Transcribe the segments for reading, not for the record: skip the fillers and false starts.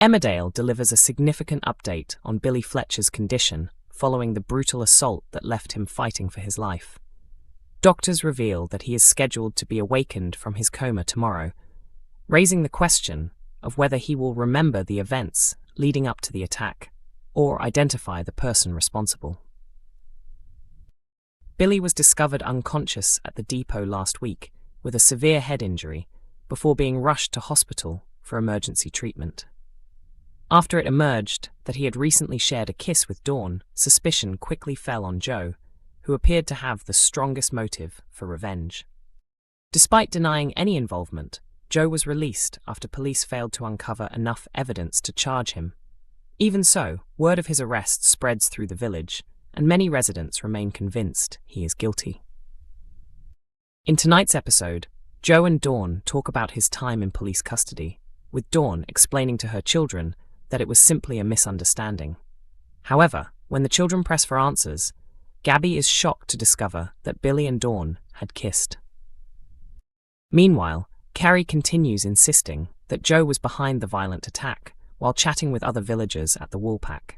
Emmerdale delivers a significant update on Billy Fletcher's condition following the brutal assault that left him fighting for his life. Doctors reveal that he is scheduled to be awakened from his coma tomorrow, raising the question of whether he will remember the events leading up to the attack or identify the person responsible. Billy was discovered unconscious at the depot last week with a severe head injury before being rushed to hospital for emergency treatment. After it emerged that he had recently shared a kiss with Dawn, suspicion quickly fell on Joe, who appeared to have the strongest motive for revenge. Despite denying any involvement, Joe was released after police failed to uncover enough evidence to charge him. Even so, word of his arrest spreads through the village, and many residents remain convinced he is guilty. In tonight's episode, Joe and Dawn talk about his time in police custody, with Dawn explaining to her children that it was simply a misunderstanding. However, when the children press for answers, Gabby is shocked to discover that Billy and Dawn had kissed. Meanwhile, Kerry continues insisting that Joe was behind the violent attack while chatting with other villagers at the Woolpack.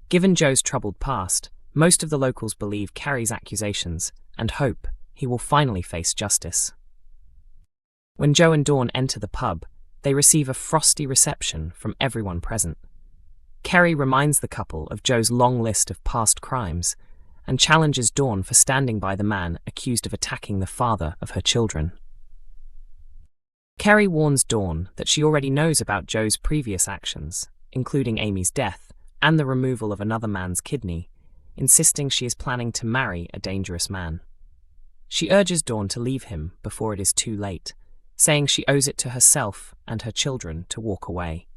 Given Joe's troubled past, most of the locals believe Kerry's accusations and hope he will finally face justice. When Joe and Dawn enter the pub, they receive a frosty reception from everyone present. Kerry reminds the couple of Joe's long list of past crimes and challenges Dawn for standing by the man accused of attacking the father of her children. Kerry warns Dawn that she already knows about Joe's previous actions, including Amy's death and the removal of another man's kidney, insisting she is planning to marry a dangerous man. She urges Dawn to leave him before it is too late, saying she owes it to herself and her children to walk away.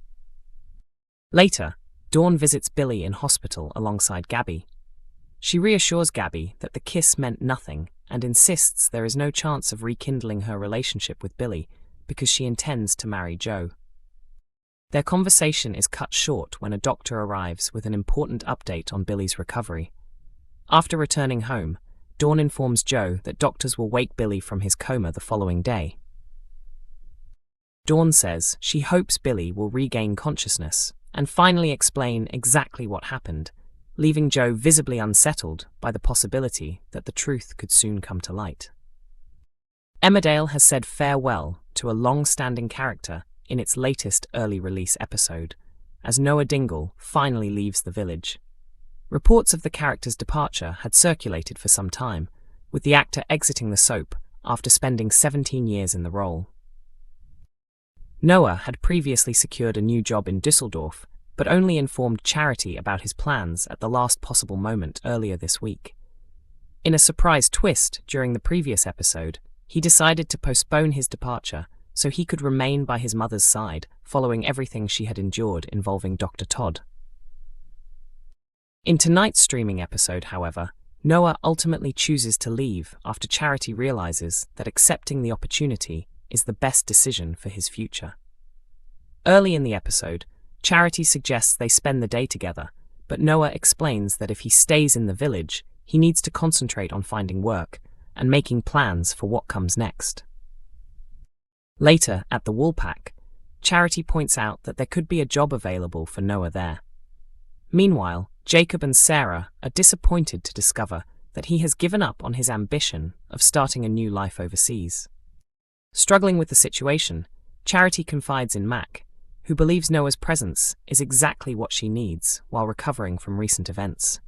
Later, Dawn visits Billy in hospital alongside Gabby. She reassures Gabby that the kiss meant nothing and insists there is no chance of rekindling her relationship with Billy because she intends to marry Joe. Their conversation is cut short when a doctor arrives with an important update on Billy's recovery. After returning home, Dawn informs Joe that doctors will wake Billy from his coma the following day. Dawn says she hopes Billy will regain consciousness and finally explain exactly what happened, leaving Joe visibly unsettled by the possibility that the truth could soon come to light. Emmerdale has said farewell to a long-standing character in its latest early-release episode, as Noah Dingle finally leaves the village. Reports of the character's departure had circulated for some time, with the actor exiting the soap after spending 17 years in the role. Noah had previously secured a new job in Düsseldorf, but only informed Charity about his plans at the last possible moment earlier this week. In a surprise twist during the previous episode, he decided to postpone his departure so he could remain by his mother's side following everything she had endured involving Dr. Todd. In tonight's streaming episode, however, Noah ultimately chooses to leave after Charity realizes that accepting the opportunity is the best decision for his future. Early in the episode, Charity suggests they spend the day together, but Noah explains that if he stays in the village, he needs to concentrate on finding work and making plans for what comes next. Later, at the Woolpack, Charity points out that there could be a job available for Noah there. Meanwhile, Jacob and Sarah are disappointed to discover that he has given up on his ambition of starting a new life overseas. Struggling with the situation, Charity confides in Mac, who believes Noah's presence is exactly what she needs while recovering from recent events.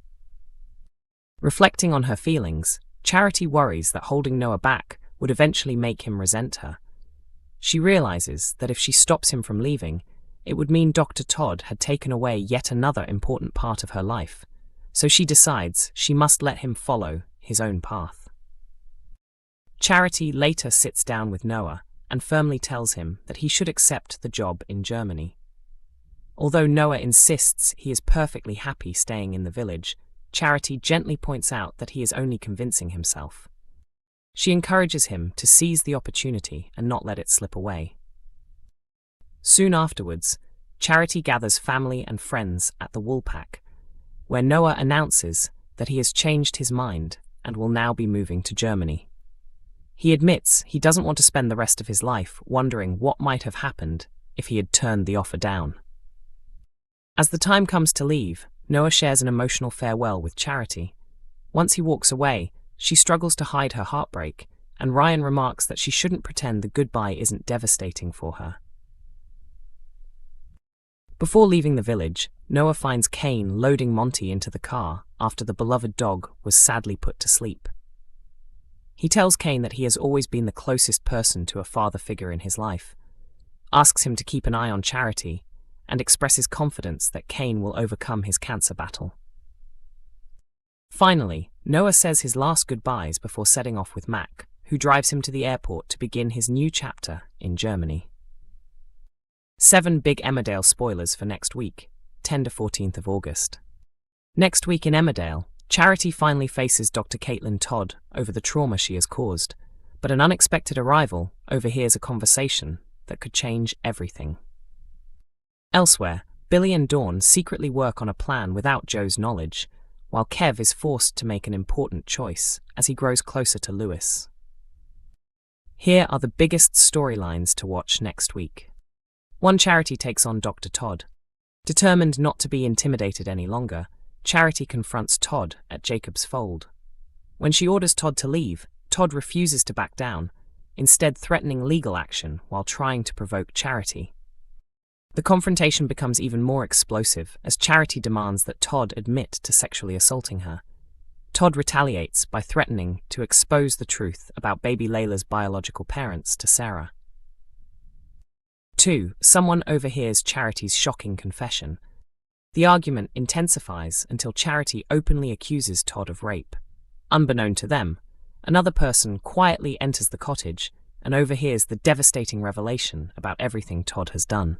Reflecting on her feelings, Charity worries that holding Noah back would eventually make him resent her. She realizes that if she stops him from leaving, it would mean Dr. Todd had taken away yet another important part of her life, so she decides she must let him follow his own path. Charity later sits down with Noah and firmly tells him that he should accept the job in Germany. Although Noah insists he is perfectly happy staying in the village, Charity gently points out that he is only convincing himself. She encourages him to seize the opportunity and not let it slip away. Soon afterwards, Charity gathers family and friends at the Woolpack, where Noah announces that he has changed his mind and will now be moving to Germany. He admits he doesn't want to spend the rest of his life wondering what might have happened if he had turned the offer down. As the time comes to leave, Noah shares an emotional farewell with Charity. Once he walks away, she struggles to hide her heartbreak, and Ryan remarks that she shouldn't pretend the goodbye isn't devastating for her. Before leaving the village, Noah finds Kane loading Monty into the car after the beloved dog was sadly put to sleep. He tells Kane that he has always been the closest person to a father figure in his life, asks him to keep an eye on Charity, and expresses confidence that Kane will overcome his cancer battle. Finally, Noah says his last goodbyes before setting off with Mac, who drives him to the airport to begin his new chapter in Germany. 7 big Emmerdale spoilers for next week, 10 to 14th of August. Next week in Emmerdale, Charity finally faces Dr. Caitlin Todd over the trauma she has caused, but an unexpected arrival overhears a conversation that could change everything. Elsewhere, Billy and Dawn secretly work on a plan without Joe's knowledge, while Kev is forced to make an important choice as he grows closer to Lewis. Here are the biggest storylines to watch next week. 1. Charity takes on Dr. Todd. Determined not to be intimidated any longer, Charity confronts Todd at Jacob's fold. When she orders Todd to leave, Todd refuses to back down, instead threatening legal action while trying to provoke Charity. The confrontation becomes even more explosive as Charity demands that Todd admit to sexually assaulting her. Todd retaliates by threatening to expose the truth about baby Layla's biological parents to Sarah. 2. Someone overhears Charity's shocking confession. The argument intensifies until Charity openly accuses Todd of rape. Unbeknown to them, another person quietly enters the cottage and overhears the devastating revelation about everything Todd has done.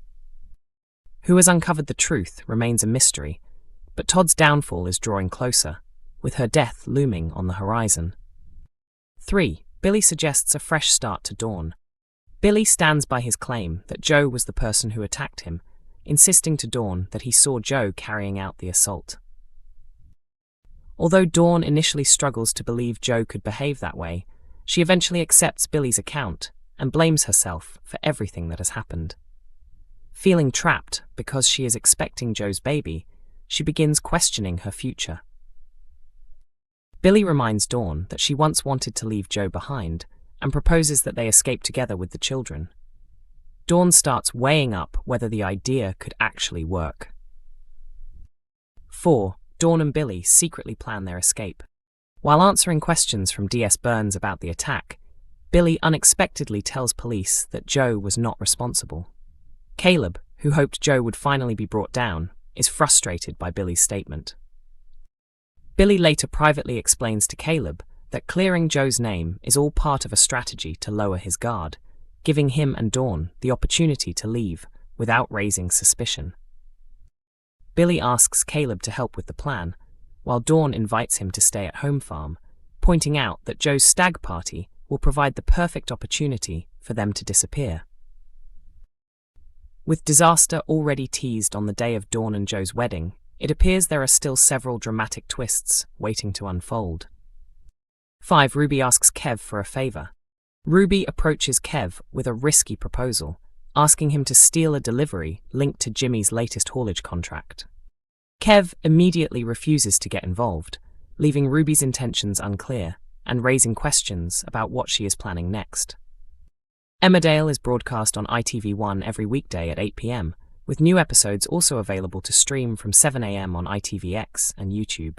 Who has uncovered the truth remains a mystery, but Todd's downfall is drawing closer, with her death looming on the horizon. 3. Billy suggests a fresh start to Dawn. Billy stands by his claim that Joe was the person who attacked him, insisting to Dawn that he saw Joe carrying out the assault. Although Dawn initially struggles to believe Joe could behave that way, she eventually accepts Billy's account and blames herself for everything that has happened. Feeling trapped because she is expecting Joe's baby, she begins questioning her future. Billy reminds Dawn that she once wanted to leave Joe behind and proposes that they escape together with the children. Dawn starts weighing up whether the idea could actually work. 4. Dawn and Billy secretly plan their escape. While answering questions from DS Burns about the attack, Billy unexpectedly tells police that Joe was not responsible. Caleb, who hoped Joe would finally be brought down, is frustrated by Billy's statement. Billy later privately explains to Caleb that clearing Joe's name is all part of a strategy to lower his guard, giving him and Dawn the opportunity to leave without raising suspicion. Billy asks Caleb to help with the plan, while Dawn invites him to stay at home farm, pointing out that Joe's stag party will provide the perfect opportunity for them to disappear. With disaster already teased on the day of Dawn and Joe's wedding, it appears there are still several dramatic twists waiting to unfold. 5. Ruby asks Kev for a favor. Ruby approaches Kev with a risky proposal, asking him to steal a delivery linked to Jimmy's latest haulage contract. Kev immediately refuses to get involved, leaving Ruby's intentions unclear and raising questions about what she is planning next. Emmerdale is broadcast on ITV1 every weekday at 8 p.m, with new episodes also available to stream from 7 a.m. on ITVX and YouTube.